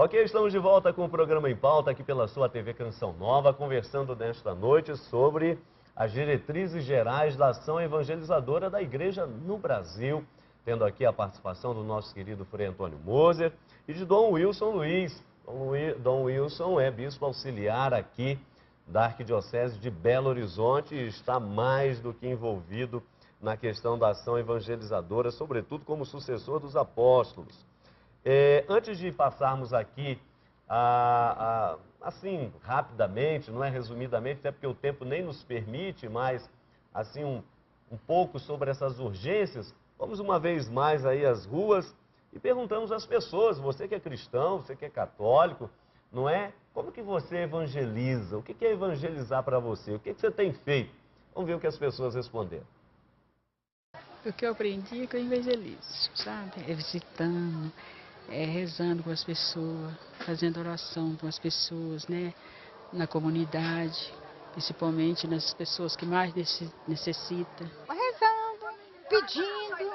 Ok, estamos de volta com o programa Em Pauta aqui pela sua TV Canção Nova, conversando nesta noite sobre as diretrizes gerais da ação evangelizadora da igreja no Brasil, tendo aqui a participação do nosso querido Frei Antônio Moser e de Dom Wilson Luiz. Dom Wilson é bispo auxiliar aqui da Arquidiocese de Belo Horizonte e está mais do que envolvido na questão da ação evangelizadora, sobretudo como sucessor dos apóstolos. Antes de passarmos aqui, assim, rapidamente, não é resumidamente, até porque o tempo nem nos permite, mas assim, um pouco sobre essas urgências, vamos uma vez mais aí às ruas e perguntamos às pessoas, você que é cristão, você que é católico, não é? Como que você evangeliza? O que é evangelizar para você? O que você tem feito? Vamos ver o que as pessoas responderam. O que eu aprendi é que eu evangelizo, sabe? É visitando, rezando com as pessoas, fazendo oração com as pessoas, né? Na comunidade, principalmente nas pessoas que mais necessitam. Rezando, pedindo,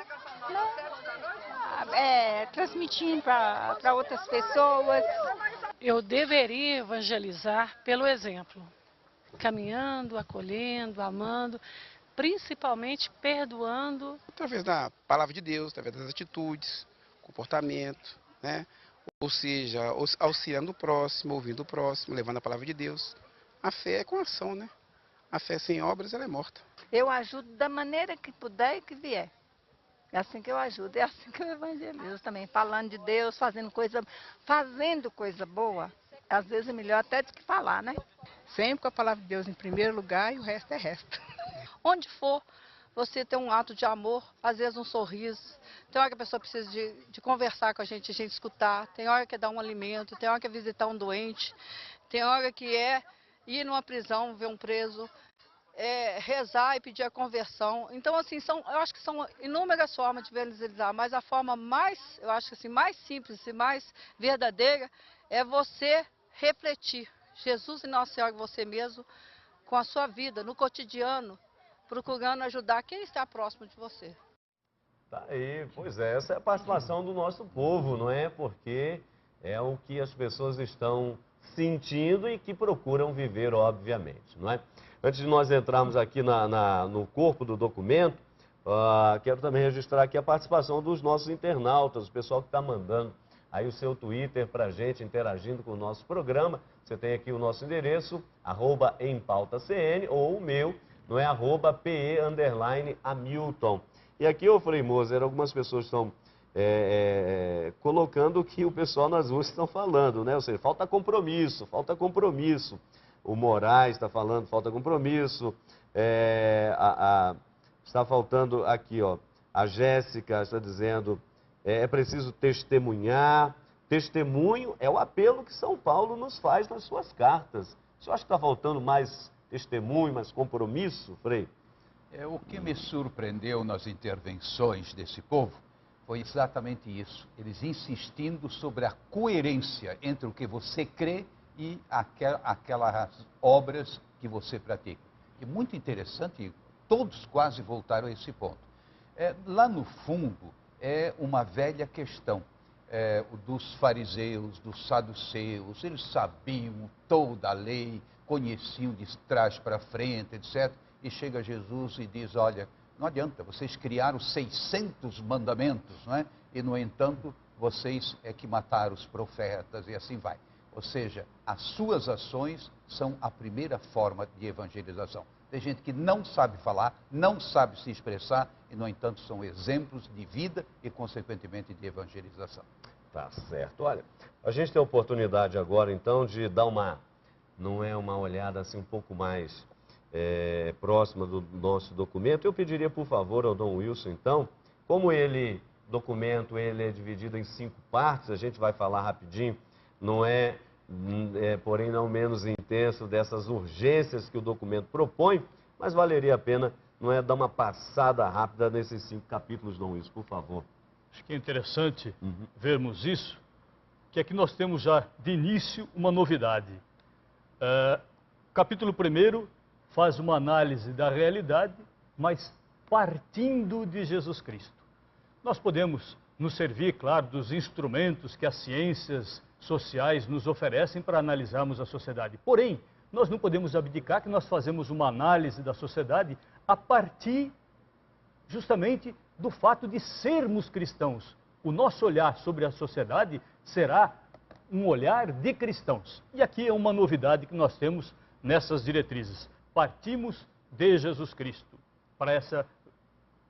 né? Transmitindo para outras pessoas. Eu deveria evangelizar pelo exemplo, caminhando, acolhendo, amando, principalmente perdoando. Através da palavra de Deus, através das atitudes, comportamento, né? Ou seja, auxiliando o próximo, ouvindo o próximo, levando a palavra de Deus. A fé é com ação, né? A fé sem obras, ela é morta. Eu ajudo da maneira que puder e que vier. É assim que eu ajudo, é assim que eu evangelizo também. Falando de Deus, fazendo coisa boa. Às vezes é melhor até do que falar, né? Sempre com a palavra de Deus em primeiro lugar e o resto é resto. Onde for, você tem um ato de amor, às vezes um sorriso. Tem hora que a pessoa precisa de conversar com a gente escutar. Tem hora que é dar um alimento, tem hora que é visitar um doente. Tem hora que é ir numa prisão, ver um preso. Rezar e pedir a conversão. Então, assim, eu acho que são inúmeras formas de evangelizar, mas a forma mais, eu acho que assim, mais simples e mais verdadeira é você refletir Jesus e Nossa Senhora você mesmo com a sua vida, no cotidiano, procurando ajudar quem está próximo de você. Tá aí, pois é, essa é a participação do nosso povo, não é? Porque é o que as pessoas estão sentindo e que procuram viver, obviamente, não é? Antes de nós entrarmos aqui no corpo do documento, quero também registrar aqui a participação dos nossos internautas, o pessoal que está mandando aí o seu Twitter para a gente, interagindo com o nosso programa. Você tem aqui o nosso endereço, @empautacn, ou o meu, não é, @PE_Hamilton. E aqui, ô Frei Moser, algumas pessoas estão colocando o que o pessoal nas ruas estão falando, né? Ou seja, falta compromisso, falta compromisso. O Moraes está falando, falta compromisso. Está faltando aqui, ó, a Jéssica está dizendo, é preciso testemunhar. Testemunho é o apelo que São Paulo nos faz nas suas cartas. Você acha que está faltando mais testemunho, mais compromisso, Frei? O que me surpreendeu nas intervenções desse povo foi exatamente isso. Eles insistindo sobre a coerência entre o que você crê e aquelas obras que você pratica. E muito interessante, todos quase voltaram a esse ponto. Lá no fundo, é uma velha questão dos fariseus, dos saduceus. Eles sabiam toda a lei, conheciam de trás para frente, etc. E chega Jesus e diz, olha, não adianta, vocês criaram 600 mandamentos, não é? E, no entanto, vocês é que mataram os profetas e assim vai. Ou seja, as suas ações são a primeira forma de evangelização. Tem gente que não sabe falar, não sabe se expressar, e, no entanto, são exemplos de vida e, consequentemente, de evangelização. Tá certo. Olha, a gente tem a oportunidade agora, então, de dar uma olhada assim um pouco mais próxima do nosso documento. Eu pediria, por favor, ao Dom Wilson, então, como documento ele é dividido em 5 partes, a gente vai falar rapidinho, não porém não menos intenso dessas urgências que o documento propõe, mas valeria a pena, dar uma passada rápida nesses 5 capítulos, Dom Wilson, por favor. Acho que é interessante vermos isso, que aqui nós temos já de início uma novidade. Capítulo 1 faz uma análise da realidade, mas partindo de Jesus Cristo. Nós podemos nos servir, claro, dos instrumentos que as ciências sociais nos oferecem para analisarmos a sociedade. Porém, nós não podemos abdicar que nós fazemos uma análise da sociedade a partir justamente do fato de sermos cristãos. O nosso olhar sobre a sociedade será um olhar de cristãos. E aqui é uma novidade que nós temos nessas diretrizes. Partimos de Jesus Cristo para essa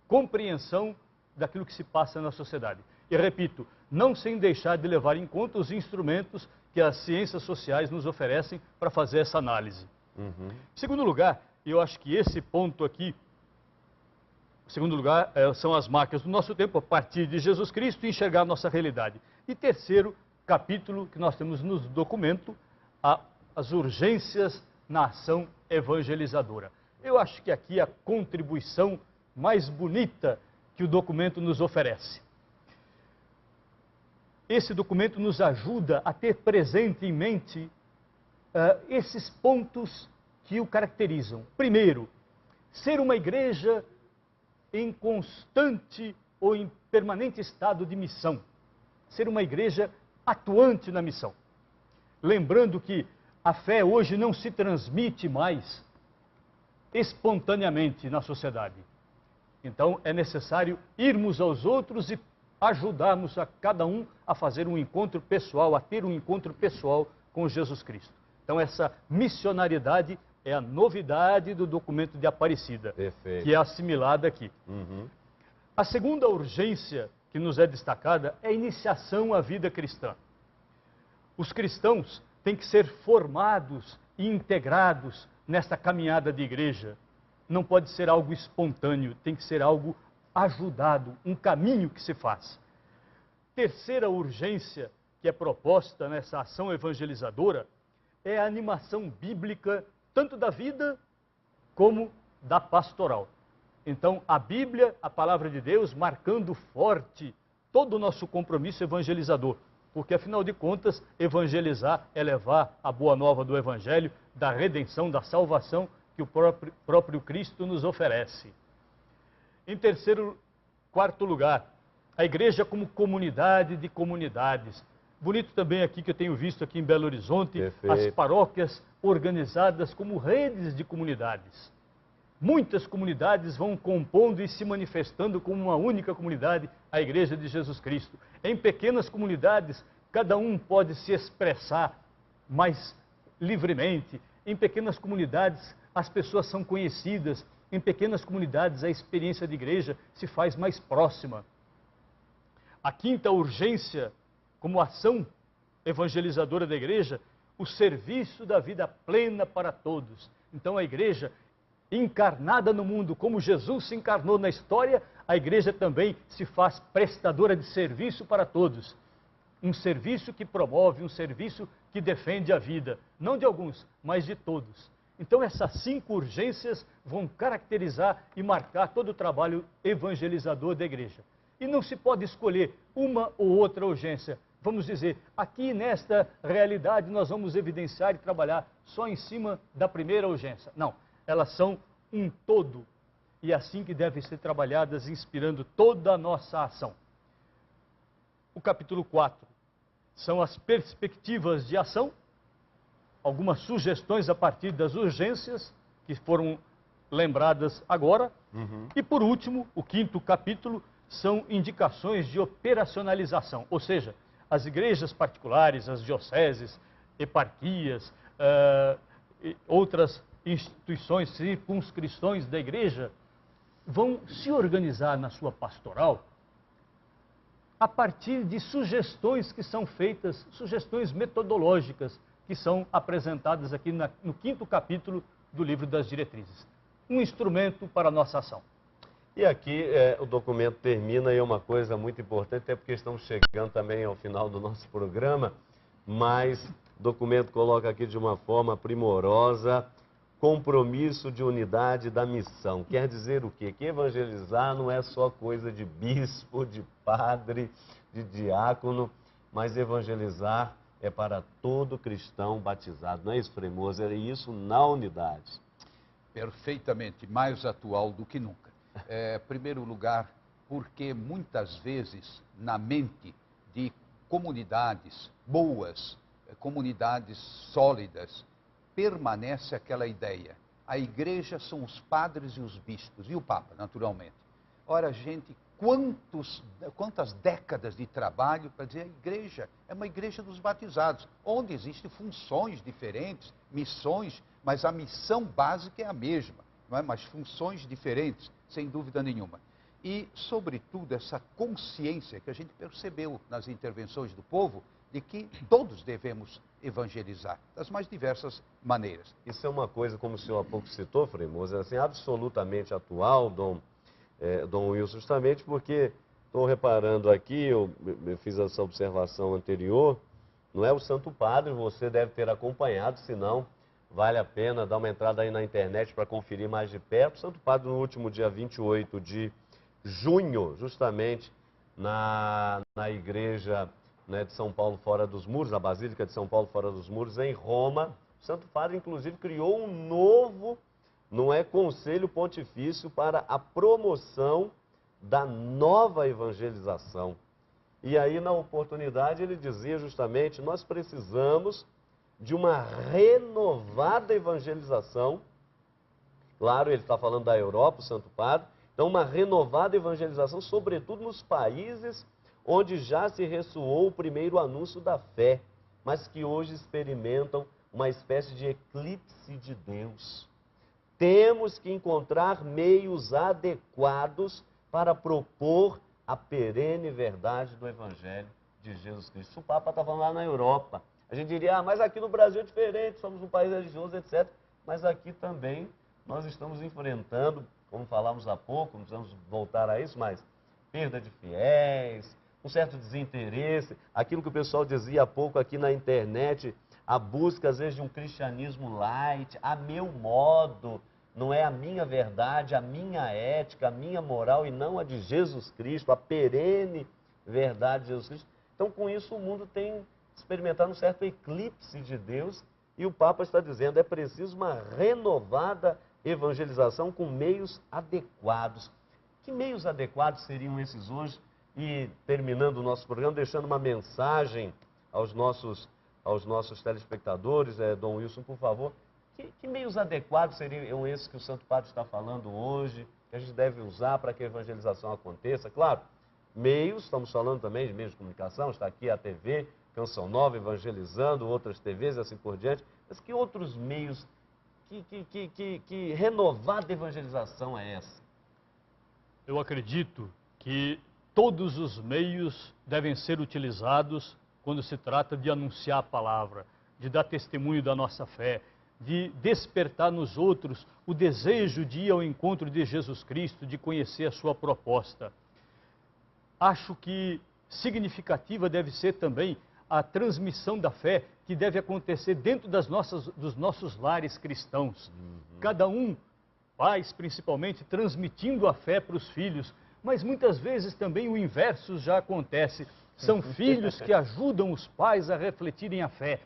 compreensão daquilo que se passa na sociedade. E repito, não sem deixar de levar em conta os instrumentos que as ciências sociais nos oferecem para fazer essa análise. Em segundo lugar, eu acho que esse ponto aqui, em segundo lugar, são as marcas do nosso tempo, a partir de Jesus Cristo e enxergar a nossa realidade. E terceiro capítulo que nós temos no documento, as urgências na ação evangelizadora. Eu acho que aqui é a contribuição mais bonita que o documento nos oferece. Esse documento nos ajuda a ter presente em mente esses pontos que o caracterizam. Primeiro, ser uma igreja em constante ou em permanente estado de missão. Ser uma igreja atuante na missão. Lembrando que a fé hoje não se transmite mais espontaneamente na sociedade. Então é necessário irmos aos outros e ajudarmos a cada um a fazer um encontro pessoal, a ter um encontro pessoal com Jesus Cristo. Então essa missionariedade é a novidade do documento de Aparecida, Perfeito. Que é assimilada aqui. A segunda urgência que nos é destacada é a iniciação à vida cristã. Os cristãos têm que ser formados e integrados nesta caminhada de igreja. Não pode ser algo espontâneo, tem que ser algo ajudado, um caminho que se faz. Terceira urgência que é proposta nessa ação evangelizadora é a animação bíblica, tanto da vida como da pastoral. Então, a Bíblia, a palavra de Deus, marcando forte todo o nosso compromisso evangelizador. Porque, afinal de contas, evangelizar é levar a boa nova do Evangelho, da redenção, da salvação que o próprio Cristo nos oferece. Em quarto lugar, a igreja como comunidade de comunidades. Bonito também aqui que eu tenho visto aqui em Belo Horizonte, Perfeito. As paróquias organizadas como redes de comunidades. Muitas comunidades vão compondo e se manifestando como uma única comunidade, a Igreja de Jesus Cristo. Em pequenas comunidades, cada um pode se expressar mais livremente. Em pequenas comunidades, as pessoas são conhecidas. Em pequenas comunidades, a experiência de igreja se faz mais próxima. A quinta urgência, como ação evangelizadora da igreja, o serviço da vida plena para todos. Então, a igreja encarnada no mundo, como Jesus se encarnou na história, a igreja também se faz prestadora de serviço para todos. Um serviço que promove, um serviço que defende a vida, não de alguns, mas de todos. Então essas 5 urgências vão caracterizar e marcar todo o trabalho evangelizador da igreja. E não se pode escolher uma ou outra urgência. Vamos dizer, aqui nesta realidade nós vamos evidenciar e trabalhar só em cima da primeira urgência. Não, elas são um todo. E é assim que devem ser trabalhadas, inspirando toda a nossa ação. O capítulo 4 são as perspectivas de ação, algumas sugestões a partir das urgências que foram lembradas agora. E por último, o 5º capítulo são indicações de operacionalização, ou seja, as igrejas particulares, as dioceses, eparquias, outras instituições, circunscrições da igreja, vão se organizar na sua pastoral a partir de sugestões que são feitas, sugestões metodológicas que são apresentadas aqui no 5º capítulo do livro das diretrizes. Um instrumento para a nossa ação. E aqui o documento termina e é uma coisa muito importante, até porque estamos chegando também ao final do nosso programa, mas o documento coloca aqui de uma forma primorosa: compromisso de unidade da missão. Quer dizer o quê? Que evangelizar não é só coisa de bispo, de padre, de diácono, mas evangelizar é para todo cristão batizado. Não é isso, Frei Moser? É isso na unidade. Perfeitamente, mais atual do que nunca. Primeiro lugar, porque muitas vezes na mente de comunidades boas, comunidades sólidas, permanece aquela ideia. A igreja são os padres e os bispos, e o Papa, naturalmente. Ora, gente, quantas décadas de trabalho para dizer a igreja é uma igreja dos batizados, onde existem funções diferentes, missões, mas a missão básica é a mesma, não é? Mas funções diferentes, sem dúvida nenhuma. E, sobretudo, essa consciência que a gente percebeu nas intervenções do povo, de que todos devemos evangelizar, das mais diversas maneiras. Isso é uma coisa, como o senhor há pouco citou, Frei Moser, assim, absolutamente atual, Dom Wilson, justamente porque estou reparando aqui, eu fiz essa observação anterior, não é o Santo Padre, você deve ter acompanhado, senão vale a pena dar uma entrada aí na internet para conferir mais de perto. O Santo Padre, no último dia 28 de junho, justamente na igreja, né, de São Paulo fora dos muros, a Basílica de São Paulo fora dos muros, em Roma, o Santo Padre, inclusive, criou um novo, Conselho Pontifício para a promoção da nova evangelização. E aí, na oportunidade, ele dizia justamente, nós precisamos de uma renovada evangelização. Claro, ele está falando da Europa, o Santo Padre. Então, uma renovada evangelização, sobretudo nos países onde já se ressoou o primeiro anúncio da fé, mas que hoje experimentam uma espécie de eclipse de Deus. Temos que encontrar meios adequados para propor a perene verdade do Evangelho de Jesus Cristo. O Papa estava lá na Europa. A gente diria, mas aqui no Brasil é diferente, somos um país religioso, etc. Mas aqui também nós estamos enfrentando, como falamos há pouco, não precisamos voltar a isso, mas perda de fiéis, um certo desinteresse, aquilo que o pessoal dizia há pouco aqui na internet, a busca às vezes de um cristianismo light, a meu modo, não é a minha verdade, a minha ética, a minha moral e não a de Jesus Cristo, a perene verdade de Jesus Cristo. Então, com isso, o mundo tem experimentado um certo eclipse de Deus e o Papa está dizendo, é preciso uma renovada evangelização com meios adequados. Que meios adequados seriam esses hoje? E terminando o nosso programa, deixando uma mensagem aos nossos telespectadores, Dom Wilson, por favor, que meios adequados seriam esses que o Santo Padre está falando hoje, que a gente deve usar para que a evangelização aconteça? Claro, meios, estamos falando também de meios de comunicação, está aqui a TV, Canção Nova evangelizando, outras TVs e assim por diante, mas que outros meios, que renovada evangelização é essa? Eu acredito que todos os meios devem ser utilizados quando se trata de anunciar a palavra, de dar testemunho da nossa fé, de despertar nos outros o desejo de ir ao encontro de Jesus Cristo, de conhecer a sua proposta. Acho que significativa deve ser também a transmissão da fé que deve acontecer dentro dos nossos lares cristãos. Cada um, pais principalmente, transmitindo a fé para os filhos, mas muitas vezes também o inverso já acontece. São filhos que ajudam os pais a refletirem a fé.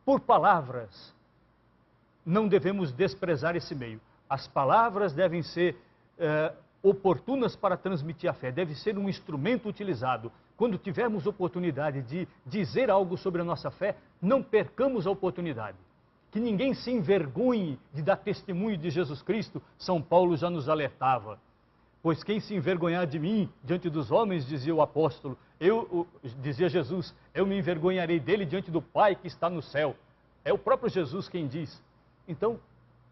Por palavras, não devemos desprezar esse meio. As palavras devem ser oportunas para transmitir a fé, deve ser um instrumento utilizado. Quando tivermos oportunidade de dizer algo sobre a nossa fé, não percamos a oportunidade. Que ninguém se envergonhe de dar testemunho de Jesus Cristo, São Paulo já nos alertava. Pois quem se envergonhar de mim diante dos homens, dizia o apóstolo, dizia Jesus, eu me envergonharei dele diante do Pai que está no céu. É o próprio Jesus quem diz. Então,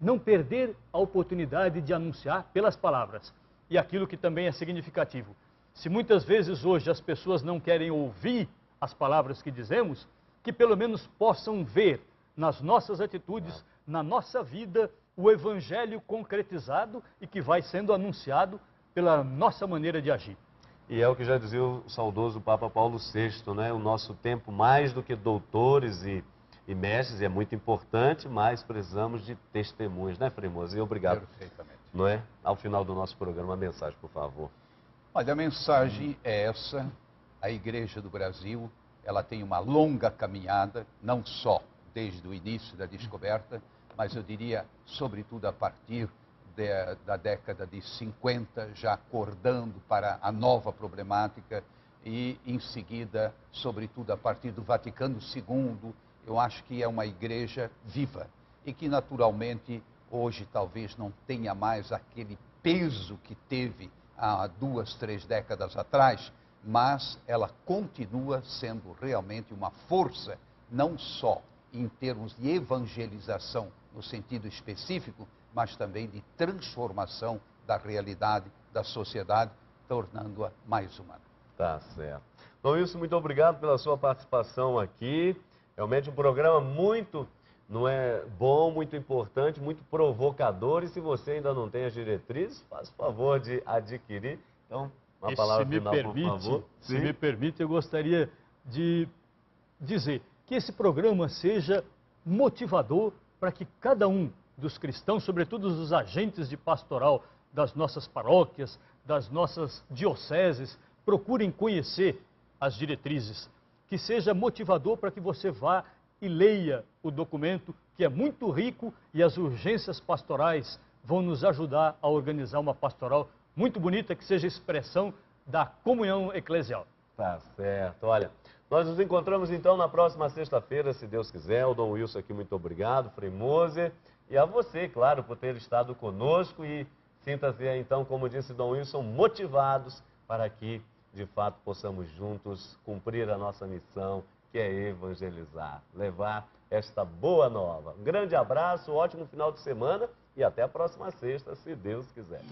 não perder a oportunidade de anunciar pelas palavras. E aquilo que também é significativo. Se muitas vezes hoje as pessoas não querem ouvir as palavras que dizemos, que pelo menos possam ver nas nossas atitudes, na nossa vida, o Evangelho concretizado e que vai sendo anunciado pela nossa maneira de agir. E é o que já dizia o saudoso Papa Paulo VI, né? O nosso tempo, mais do que doutores e mestres, é muito importante, mas precisamos de testemunhas, né, Frei Moser? E obrigado. Perfeitamente. Não é? Ao final do nosso programa, uma mensagem, por favor. Olha, a mensagem é essa. A Igreja do Brasil, ela tem uma longa caminhada, não só desde o início da descoberta, mas eu diria, sobretudo a partir da década de 50, já acordando para a nova problemática, e, em seguida, sobretudo a partir do Vaticano II, eu acho que é uma igreja viva e que, naturalmente, hoje talvez não tenha mais aquele peso que teve há 2, 3 décadas atrás, mas ela continua sendo realmente uma força, não só em termos de evangelização no sentido específico, mas também de transformação da realidade da sociedade, tornando-a mais humana. Tá certo. Dom Wilson, muito obrigado pela sua participação aqui. Realmente um programa muito, não é, bom, muito importante, muito provocador. E se você ainda não tem as diretrizes, faça o favor de adquirir. Então, uma palavra final, por favor. Se me permite, eu gostaria de dizer que esse programa seja motivador para que cada um dos cristãos, sobretudo os agentes de pastoral das nossas paróquias, das nossas dioceses, procurem conhecer as diretrizes, que seja motivador para que você vá e leia o documento, que é muito rico, e as urgências pastorais vão nos ajudar a organizar uma pastoral muito bonita, que seja expressão da comunhão eclesial. Tá certo. Olha, nós nos encontramos então na próxima sexta-feira, se Deus quiser. O Dom Wilson aqui, muito obrigado, Frei Moser, e a você, claro, por ter estado conosco, e sinta-se então, como disse Dom Wilson, motivados para que, de fato, possamos juntos cumprir a nossa missão, que é evangelizar, levar esta boa nova. Um grande abraço, um ótimo final de semana e até a próxima sexta, se Deus quiser.